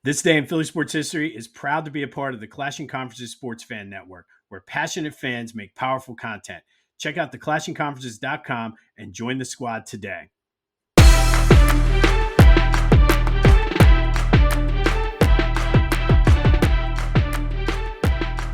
This day in Philly sports history is proud to be a part of the Clashing Conferences Sports Fan Network, where passionate fans make powerful content. Check out theclashingconferences.com and join the squad today.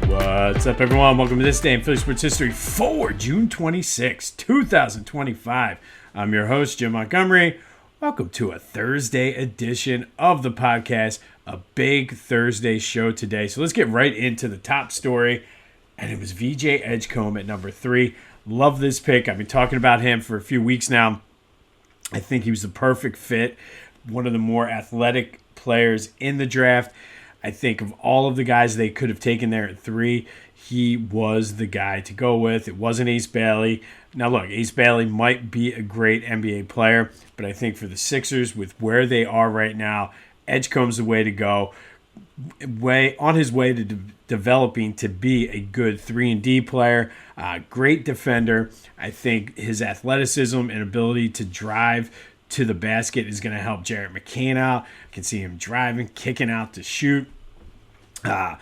What's up, everyone? Welcome to This Day in Philly sports history for June 26, 2025. I'm your host, Jim Montgomery. Welcome to a Thursday edition of the podcast, a big Thursday show today. So let's get right into the top story, and it was VJ Edgecombe at number 3. Love this pick. I've been talking about him for a few weeks now. I think he was the perfect fit, one of the more athletic players in the draft. I think of all of the guys they could have taken there at 3, he was the guy to go with. It wasn't Ace Bailey. Now, look, Ace Bailey might be a great NBA player, but I think for the Sixers, with where they are right now, Edgecombe's the way to go. On his way to developing to be a good 3-and-D player, great defender. I think his athleticism and ability to drive to the basket is going to help Jarrett McCain out. I can see him driving, kicking out to shoot. I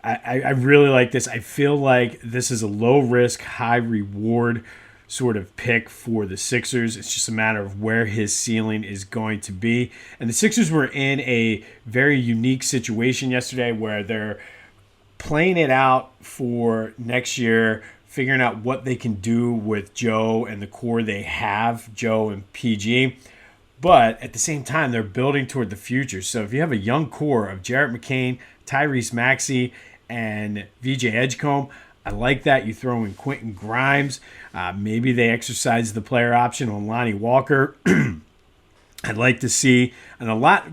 really like this. I feel like this is a low-risk, high-reward sort of pick for the Sixers. It's just a matter of where his ceiling is going to be. And the Sixers were in a very unique situation yesterday where they're playing it out for next year, figuring out what they can do with Joe and the core they have, Joe and PG. But at the same time, they're building toward the future. So if you have a young core of Jarrett McCain, Tyrese Maxey, and VJ Edgecombe, I like that. You throw in Quentin Grimes. Maybe they exercise the player option on Lonnie Walker. I'd like to see a lot.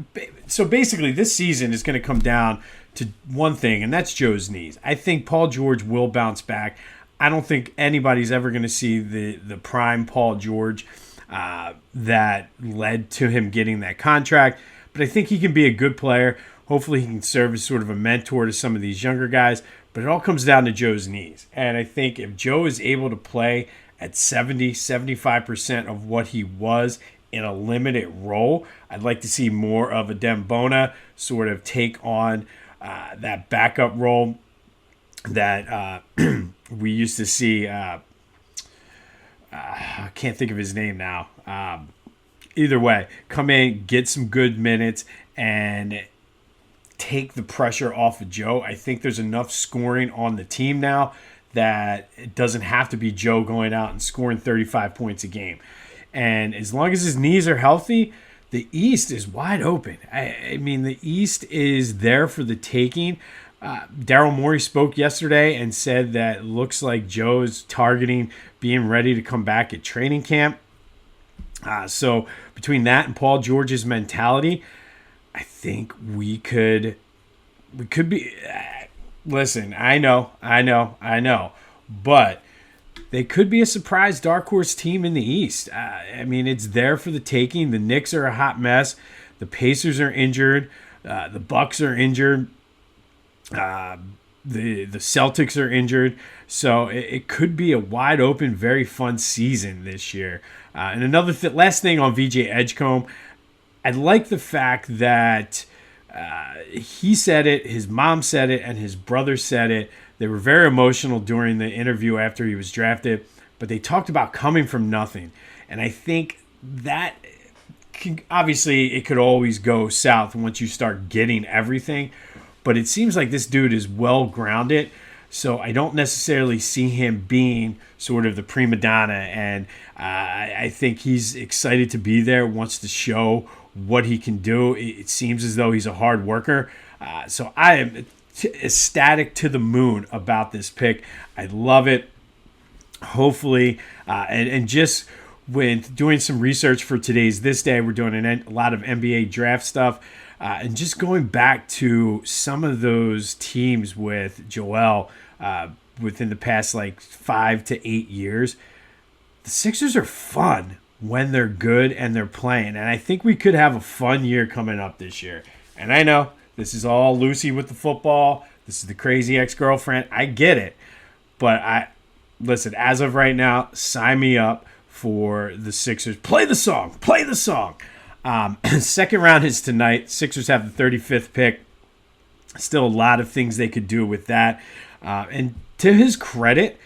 So basically, this season is going to come down to one thing, and that's Joe's knees. I think Paul George will bounce back. I don't think anybody's ever going to see the prime Paul George that led to him getting that contract. But I think he can be a good player. Hopefully he can serve as sort of a mentor to some of these younger guys. But it all comes down to Joe's knees. And I think if Joe is able to play at 75% of what he was in a limited role, I'd like to see more of a Dembona sort of take on that backup role that we used to see. I can't think of his name now. Either way, come in, get some good minutes, and take the pressure off of Joe. I think there's enough scoring on the team now that it doesn't have to be Joe going out and scoring 35 points a game. And as long as his knees are healthy, the East is wide open. I mean, the East is there for the taking. Daryl Morey spoke yesterday and said that it looks like Joe is targeting being ready to come back at training camp. So between that and Paul George's mentality, I think we could be. Listen, I know, but they could be a surprise dark horse team in the East. I mean, it's there for the taking. The Knicks are a hot mess. The Pacers are injured. The Bucks are injured. The Celtics are injured. So it could be a wide open, very fun season this year. And another last thing on VJ Edgecombe. I like the fact that he said it, his mom said it, and his brother said it. They were very emotional during the interview after he was drafted, but they talked about coming from nothing. And I think that obviously it could always go south once you start getting everything, but it seems like this dude is well grounded. So I don't necessarily see him being sort of the prima donna, and I think he's excited to be there, wants to show what he can do. It seems as though he's a hard worker. So I am ecstatic to the moon about this pick. I love it. Hopefully, and just with doing some research for today's This Day, we're doing a lot of NBA draft stuff. And just going back to some of those teams with Joel within the past 5 to 8 years, the Sixers are fun when they're good and they're playing. And I think we could have a fun year coming up this year. And I know this is all Lucy with the football. This is the crazy ex-girlfriend. I get it. But listen, as of right now, sign me up for the Sixers. Play the song. Play the song. Second round is tonight. Sixers have the 35th pick. Still a lot of things they could do with that. And to his credit,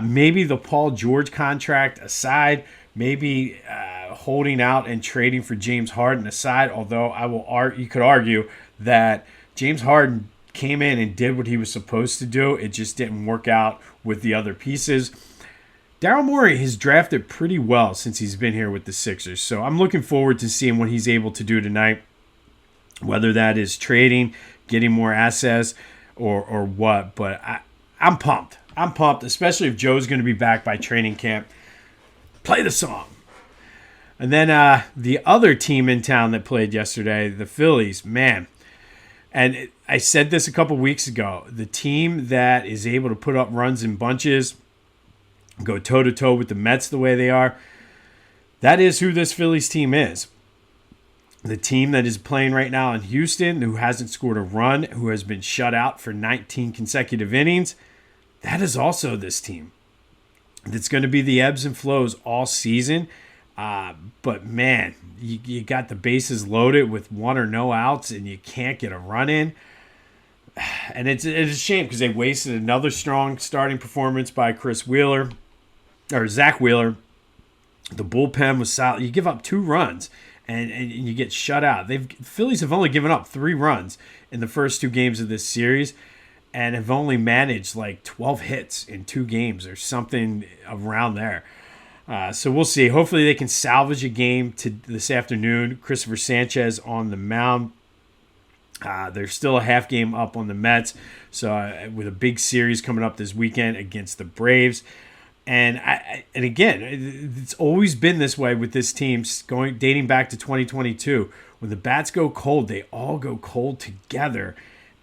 maybe the Paul George contract aside, maybe holding out and trading for James Harden aside, although you could argue that James Harden came in and did what he was supposed to do. It just didn't work out with the other pieces. Daryl Morey has drafted pretty well since he's been here with the Sixers, so I'm looking forward to seeing what he's able to do tonight, whether that is trading, getting more assets, or what. But I'm pumped. I'm pumped, especially if Joe's going to be back by training camp. Play the song. And then the other team in town that played yesterday, the Phillies, man. And I said this a couple weeks ago. The team that is able to put up runs in bunches, go toe-to-toe with the Mets the way they are, that is who this Phillies team is. The team that is playing right now in Houston, who hasn't scored a run, who has been shut out for 19 consecutive innings, that is also this team. It's going to be the ebbs and flows all season. But, man, you got the bases loaded with one or no outs, and you can't get a run in. And it's a shame because they wasted another strong starting performance by Zach Wheeler. The bullpen was solid. You give up 2 runs, and you get shut out. Phillies have only given up 3 runs in the first 2 games of this series and have only managed like 12 hits in 2 games or something around there. So we'll see. Hopefully they can salvage a game this afternoon. Christopher Sanchez on the mound. There's still a half game up on the Mets. So with a big series coming up this weekend against the Braves. And again, it's always been this way with this team, dating back to 2022. When the bats go cold, they all go cold together.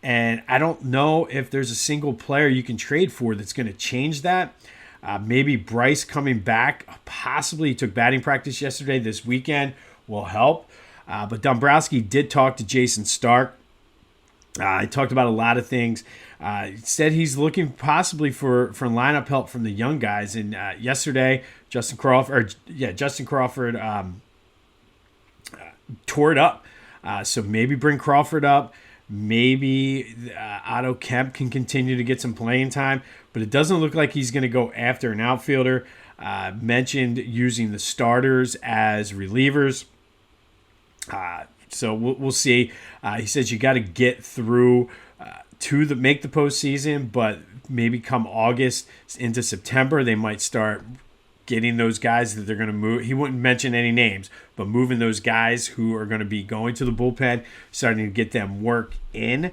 And I don't know if there's a single player you can trade for that's going to change that. Maybe Bryce coming back, possibly he took batting practice yesterday, this weekend, will help. But Dombrowski did talk to Jason Stark. He talked about a lot of things. He said he's looking possibly for lineup help from the young guys. And yesterday, Justin Crawford tore it up. So maybe bring Crawford up. Maybe Otto Kemp can continue to get some playing time, but it doesn't look like he's going to go after an outfielder. Mentioned using the starters as relievers. So we'll see. He says you got to get through make the postseason, but maybe come August into September, they might start getting those guys that they're going to move. He wouldn't mention any names, but moving those guys who are going to be going to the bullpen, starting to get them work in.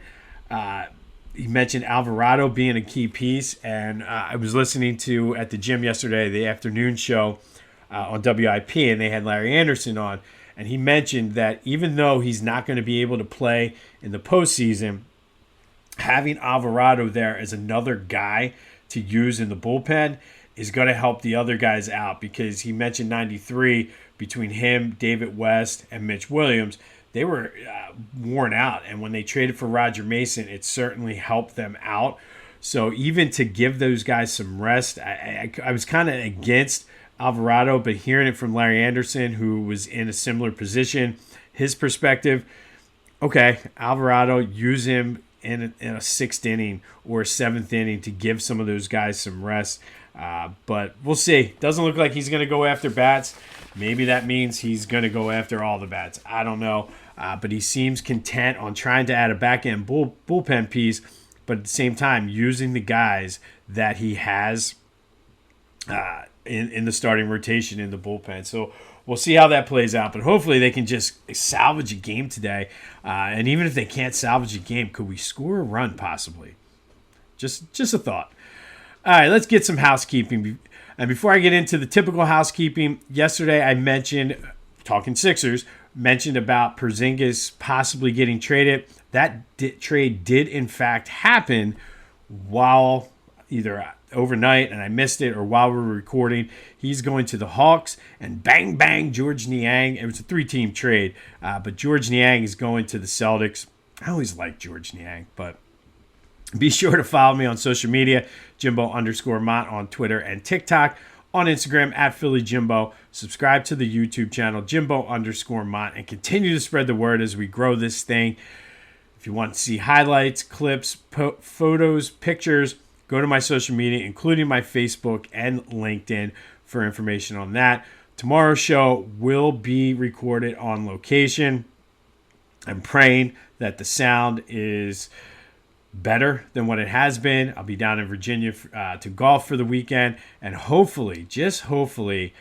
He mentioned Alvarado being a key piece, and I was listening to, at the gym yesterday, the afternoon show on WIP, and they had Larry Anderson on, and he mentioned that even though he's not going to be able to play in the postseason, having Alvarado there as another guy to use in the bullpen is going to help the other guys out, because he mentioned 93 between him, David West, and Mitch Williams. They were worn out, and when they traded for Roger Mason, it certainly helped them out. So even to give those guys some rest, I was kind of against Alvarado, but hearing it from Larry Anderson, who was in a similar position, his perspective, okay, Alvarado, use him in a 6th inning or a 7th inning to give some of those guys some rest. But we'll see. Doesn't look like he's going to go after bats. Maybe that means he's going to go after all the bats. I don't know. But he seems content on trying to add a back-end bullpen piece, but at the same time using the guys that he has in the starting rotation in the bullpen. So we'll see how that plays out. But hopefully they can just salvage a game today. And even if they can't salvage a game, could we score a run possibly? Just a thought. All right, let's get some housekeeping. And before I get into the typical housekeeping, yesterday I mentioned, talking Sixers, mentioned about Porzingis possibly getting traded. That trade did in fact happen while either overnight and I missed it, or while we were recording. He's going to the Hawks, and bang, bang, George Niang. It was a 3-team trade, but George Niang is going to the Celtics. I always liked George Niang, but be sure to follow me on social media, Jimbo_Mott on Twitter and TikTok. on Instagram at Philly Jimbo. Subscribe to the YouTube channel, Jimbo_Mont, and continue to spread the word as we grow this thing. If you want to see highlights, clips, photos, pictures, go to my social media, including my Facebook and LinkedIn for information on that. Tomorrow's show will be recorded on location. I'm praying that the sound is better than what it has been. I'll be down in Virginia to golf for the weekend, and hopefully, just hopefully,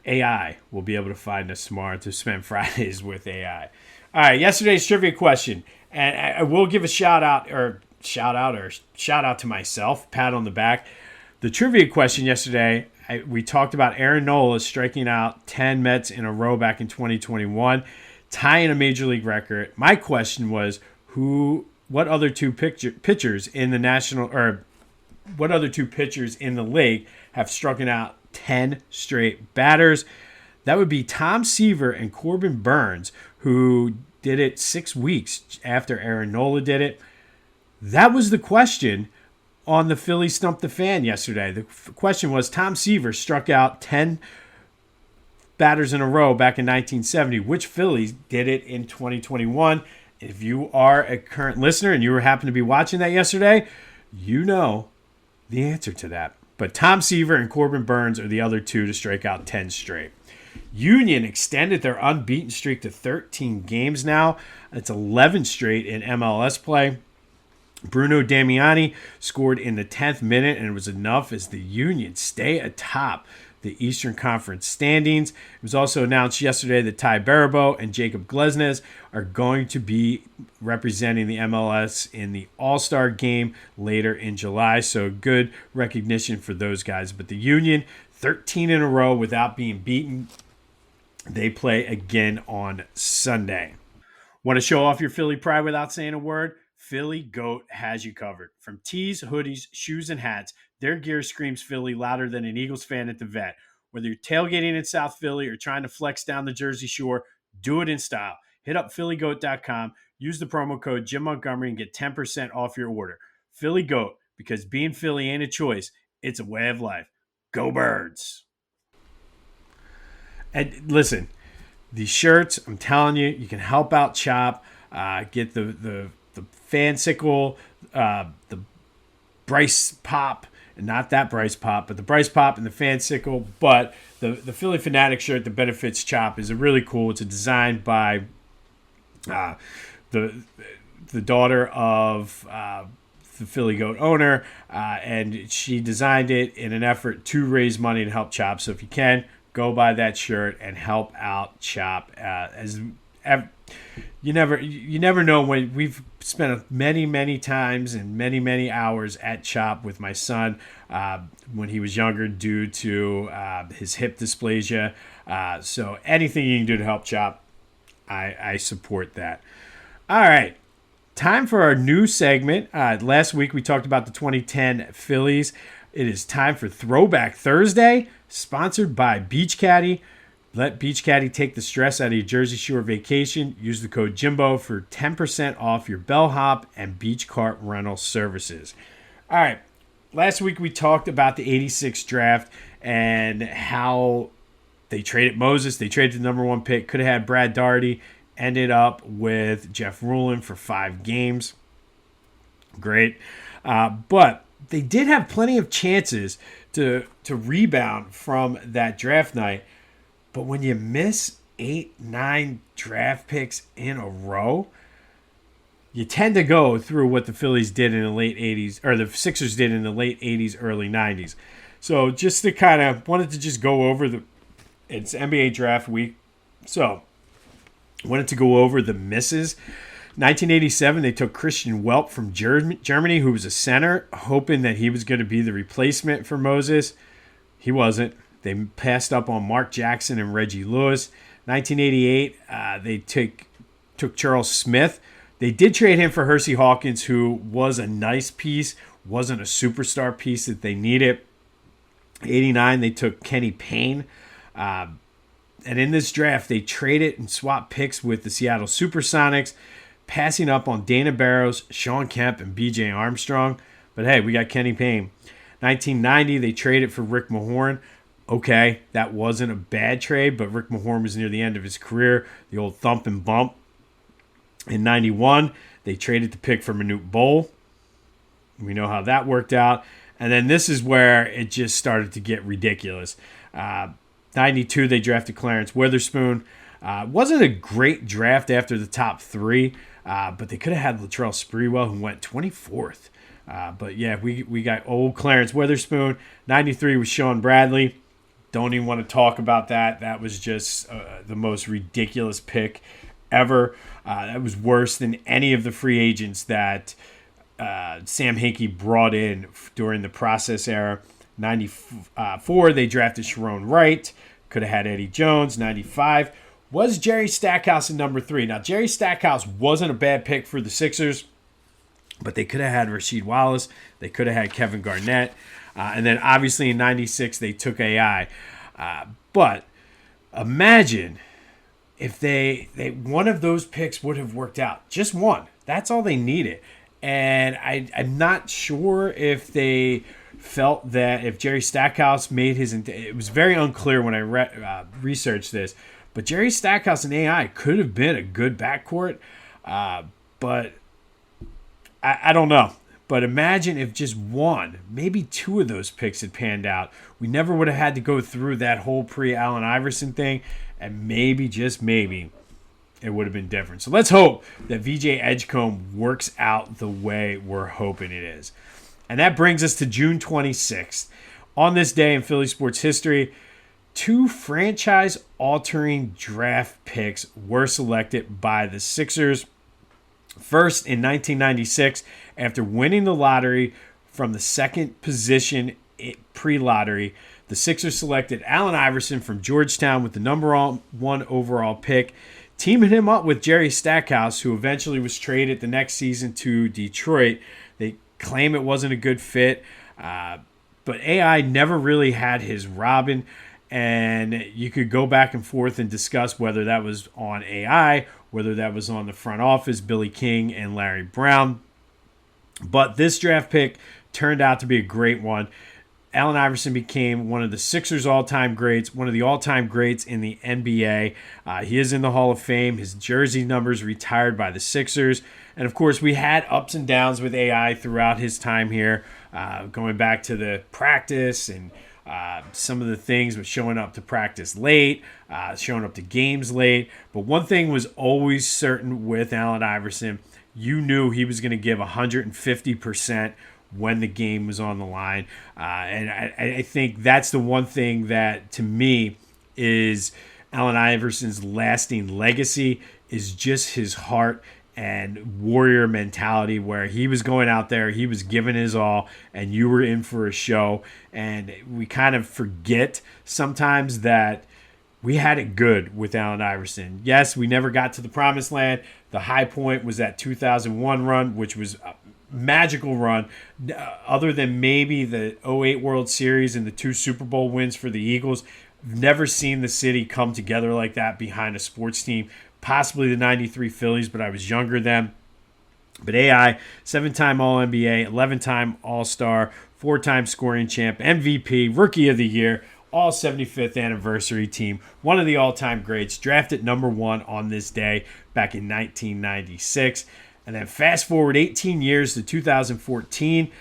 AI will be able to find us tomorrow to spend Fridays with AI. All right, yesterday's trivia question, and I will give a shout out to myself, pat on the back. The trivia question yesterday, we talked about Aaron Nola striking out 10 Mets in a row back in 2021, tying a major league record. My question was, what other two pitchers in the league have struck out 10 straight batters? That would be Tom Seaver and Corbin Burns, who did it 6 weeks after Aaron Nola did it. That was the question on the Philly Stump the Fan yesterday. The question was, Tom Seaver struck out 10 batters in a row back in 1970. Which Phillies did it in 2021? If you are a current listener and you happen to be watching that yesterday, you know the answer to that. But Tom Seaver and Corbin Burns are the other two to strike out 10 straight. Union extended their unbeaten streak to 13 games now. It's 11 straight in MLS play. Bruno Damiani scored in the 10th minute, and it was enough as the Union stay atop the Eastern Conference standings. It was also announced yesterday that Ty Baribeau and Jacob Glesnes are going to be representing the MLS in the All-Star game later in July. So good recognition for those guys. But the Union, 13 in a row without being beaten. They play again on Sunday. Want to show off your Philly pride without saying a word? Philly Goat has you covered. From tees, hoodies, shoes, and hats, their gear screams Philly louder than an Eagles fan at the vet. Whether you're tailgating in South Philly or trying to flex down the Jersey Shore, do it in style. Hit up phillygoat.com, use the promo code Jim Montgomery, and get 10% off your order. Philly Goat, because being Philly ain't a choice, it's a way of life. Go Birds! And listen, these shirts, I'm telling you, you can help out Chop. Get the Fansicle, the Bryce Pop, and not that Bryce Pop, but the Bryce Pop and the Fansicle. But the Philly Fanatic shirt that benefits Chop is really cool. It's a design by the daughter of the Philly Goat owner, and she designed it in an effort to raise money to help Chop. So if you can, go buy that shirt and help out Chop. You never know when we've spent many times and many hours at Chop with my son when he was younger due to his hip dysplasia. So anything you can do to help Chop, I support that. All right, time for our new segment. Last week we talked about the 2010 Phillies. It is time for Throwback Thursday, sponsored by Beach Caddy. Let Beach Caddy take the stress out of your Jersey Shore vacation. Use the code Jimbo for 10% off your bellhop and beach cart rental services. All right, last week we talked about the 86 draft and how they traded Moses. They traded the number one pick. Could have had Brad Daugherty. Ended up with Jeff Ruland for 5 games. Great. But they did have plenty of chances to rebound from that draft night. But when you miss 8-9 draft picks in a row, you tend to go through what the Phillies did in the late 80s, or the Sixers did in the late 80s, early 90s. So just to wanted to just go over it's NBA draft week. So wanted to go over the misses. 1987, they took Christian Welp from Germany, who was a center, hoping that he was going to be the replacement for Moses. He wasn't. They passed up on Mark Jackson and Reggie Lewis. 1988, they took Charles Smith. They did trade him for Hersey Hawkins, who was a nice piece, wasn't a superstar piece that they needed. 89, they took Kenny Payne. And in this draft, they traded and swapped picks with the Seattle Supersonics, passing up on Dana Barros, Sean Kemp, and B.J. Armstrong. But hey, we got Kenny Payne. 1990, they traded for Rick Mahorn. Okay, that wasn't a bad trade, but Rick Mahorn was near the end of his career, the old thump and bump. In 91, they traded the pick for Manute Bol. We know how that worked out. And then this is where it just started to get ridiculous. 92, they drafted Clarence Witherspoon. Wasn't a great draft after the top three, but they could have had Latrell Sprewell, who went 24th. But yeah, we got old Clarence Witherspoon. 93 was Sean Bradley. Don't even want to talk about that. That was just the most ridiculous pick ever. That was worse than any of the free agents that Sam Hinkie brought in during the process era. 94, they drafted Sharon Wright. Could have had Eddie Jones. 95 was Jerry Stackhouse in number 3. Now, Jerry Stackhouse wasn't a bad pick for the Sixers, but they could have had Rasheed Wallace. They could have had Kevin Garnett. And then, obviously, in 96, they took AI. But imagine if they one of those picks would have worked out. Just one. That's all they needed. And I'm not sure if they felt that if Jerry Stackhouse made his... It was very unclear when I researched this. But Jerry Stackhouse and AI could have been a good backcourt. But I don't know. But imagine if just one, maybe two of those picks had panned out. We never would have had to go through that whole pre-Allen Iverson thing. And maybe, just maybe, it would have been different. So let's hope that VJ Edgecombe works out the way we're hoping it is. And that brings us to June 26th. On this day in Philly sports history, 2 franchise-altering draft picks were selected by the Sixers. First, in 1996, after winning the lottery from the second position pre-lottery, the Sixers selected Allen Iverson from Georgetown with the number 1 overall pick, teaming him up with Jerry Stackhouse, who eventually was traded the next season to Detroit. They claim it wasn't a good fit, but AI never really had his Robin, and you could go back and forth and discuss whether that was on AI, whether that was on the front office, Billy King and Larry Brown. But this draft pick turned out to be a great one. Allen Iverson became one of the Sixers' all-time greats, one of the all-time greats in the NBA. He is in the Hall of Fame. His jersey numbers retired by the Sixers. And, of course, we had ups and downs with AI throughout his time here, going back to the practice and some of the things with showing up to practice late, showing up to games late. But one thing was always certain with Allen Iverson. You knew he was going to give 150% when the game was on the line. And I think that's the one thing that, to me, is Allen Iverson's lasting legacy is just his heart and warrior mentality, where he was going out there, he was giving his all, and you were in for a show. And we kind of forget sometimes that we had it good with Allen Iverson. Yes, we never got to the promised land. The high point was that 2001 run, which was a magical run. Other than maybe the 08 World Series and the 2 Super Bowl wins for the Eagles, I've never seen the city come together like that behind a sports team. Possibly the 93 Phillies, but I was younger then. But AI, 7-time All-NBA, 11-time All-Star, 4-time scoring champ, MVP, Rookie of the Year, all 75th anniversary team, one of the all-time greats, drafted number 1 on this day back in 1996. And then fast forward 18 years to 2014,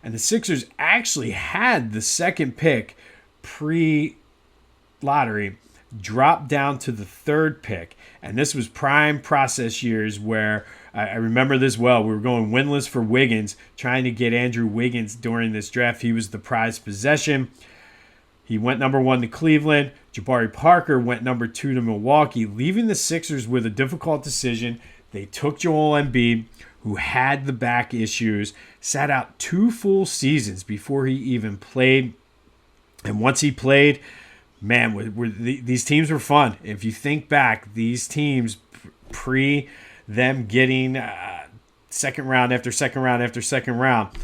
and the Sixers actually had the second pick pre-lottery, dropped down to the 3rd pick. And this was prime process years where I remember this well. We were going winless for Wiggins, trying to get Andrew Wiggins during this draft. He was the prized possession. He went number 1 to Cleveland. Jabari Parker went number 2 to Milwaukee, leaving the Sixers with a difficult decision. They took Joel Embiid, who had the back issues, sat out 2 full seasons before he even played. And once he played, man, these teams were fun. If you think back, these teams pre them getting second round after second round after second round,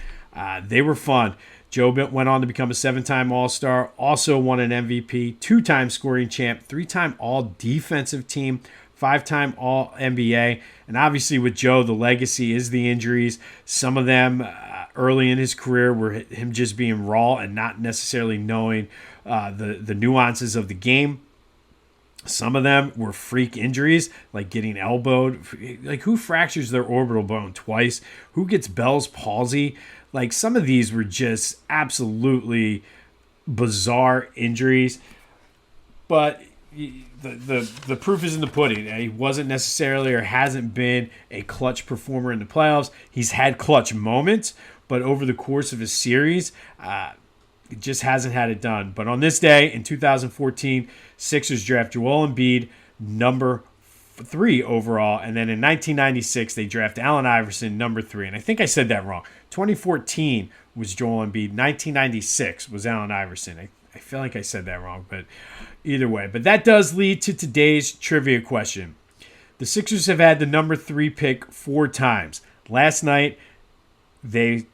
they were fun. Joe went on to become a 7-time All-Star, also won an MVP, 2-time scoring champ, 3-time All-Defensive Team, 5-time All-NBA. And obviously with Joe, the legacy is the injuries. Some of them early in his career were him just being raw and not necessarily knowing the nuances of the game. Some of them were freak injuries, like getting elbowed. Like, who fractures their orbital bone twice? Who gets Bell's palsy? Like, some of these were just absolutely bizarre injuries. But the proof is in the pudding. He wasn't necessarily or hasn't been a clutch performer in the playoffs. He's had clutch moments, but over the course of his series, it just hasn't had it done. But on this day in 2014, Sixers draft Joel Embiid, number 3 overall. And then in 1996, they draft Allen Iverson, number 3. And I think I said that wrong. 2014 was Joel Embiid. 1996 was Allen Iverson. I feel like I said that wrong, but either way. But that does lead to today's trivia question. The Sixers have had the number 3 pick 4 times. Last night, they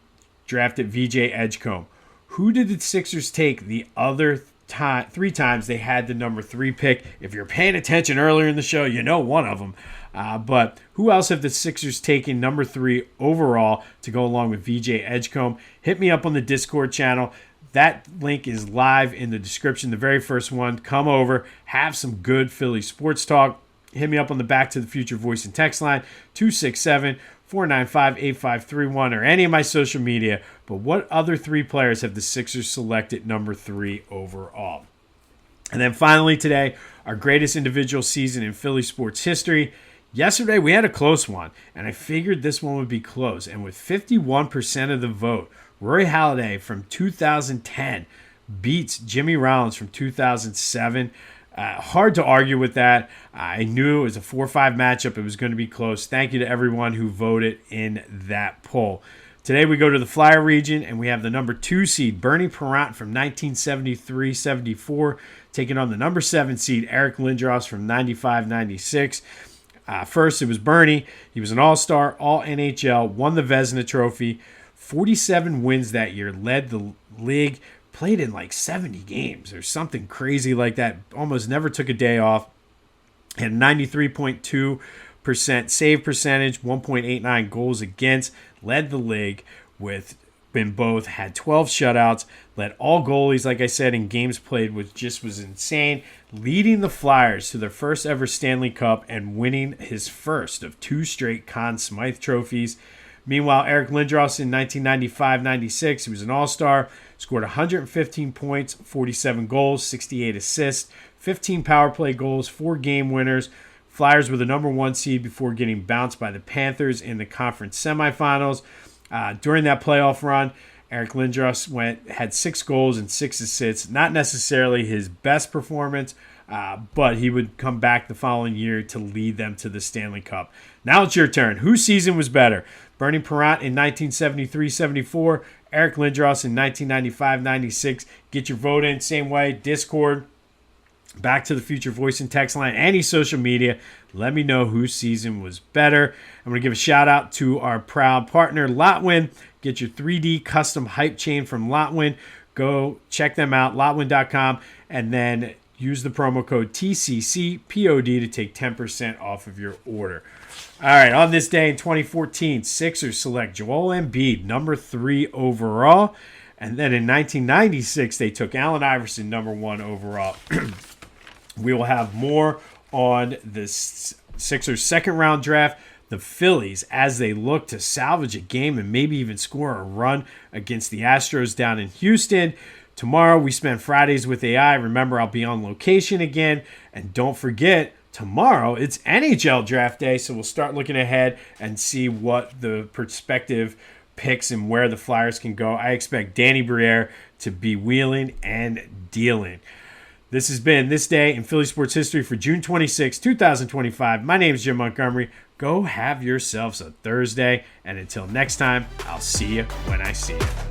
drafted VJ Edgecombe. Who did the Sixers take the other 3 times they had the number 3 pick? If you're paying attention earlier in the show, you know one of them. But who else have the Sixers taken number 3 overall to go along with VJ Edgecombe? Hit me up on the Discord channel. That link is live in the description, the very first one. Come over, have some good Philly sports talk. Hit me up on the Back to the Future voice and text line, 267-495-8531, or any of my social media. But what other 3 players have the Sixers selected number 3 overall? And then finally today, our greatest individual season in Philly sports history. Yesterday, we had a close one, and I figured this one would be close. And with 51% of the vote, Roy Halladay from 2010 beats Jimmy Rollins from 2007. Hard to argue with that. I knew it was a 4-5 matchup. It was going to be close. Thank you to everyone who voted in that poll. Today we go to the Flyer region, and we have the number 2 seed, Bernie Parent from 1973-74, taking on the number 7 seed, Eric Lindros from 95-96. First, it was Bernie. He was an all-star, all-NHL, won the Vezina Trophy, 47 wins that year, led the league, played in like 70 games or something crazy like that, almost never took a day off, had 93.2% save percentage, 1.89 goals against, led the league with in both, had 12 shutouts, led all goalies, like I said, in games played, which just was insane, leading the Flyers to their first ever Stanley Cup and winning his first of 2 straight Conn Smythe trophies. Meanwhile, Eric Lindros in 1995-96, he was an all-star, scored 115 points, 47 goals, 68 assists, 15 power play goals, 4 game winners. Flyers were the number 1 seed before getting bounced by the Panthers in the conference semifinals. During that playoff run, Eric Lindros had 6 goals and 6 assists. Not necessarily his best performance, but he would come back the following year to lead them to the Stanley Cup. Now it's your turn. Whose season was better? Bernie Parent in 1973-74, Eric Lindros in 1995-96. Get your vote in. Same way, Discord, Back to the Future voice and text line, any social media. Let me know whose season was better. I'm going to give a shout out to our proud partner, Lotwin. Get your 3D custom hype chain from Lotwin. Go check them out, lotwin.com, and then use the promo code TCCPOD to take 10% off of your order. All right, on this day in 2014, Sixers select Joel Embiid, number 3 overall. And then in 1996, they took Allen Iverson, number 1 overall. We will have more on the Sixers' second-round draft. The Phillies, as they look to salvage a game and maybe even score a run against the Astros down in Houston. Tomorrow, we spend Fridays with AI. Remember, I'll be on location again. And don't forget, tomorrow, it's NHL draft day, so we'll start looking ahead and see what the prospective picks and where the Flyers can go. I expect Danny Briere to be wheeling and dealing. This has been This Day in Philly Sports History for June 26, 2025. My name is Jim Montgomery. Go have yourselves a Thursday, and until next time, I'll see you when I see you.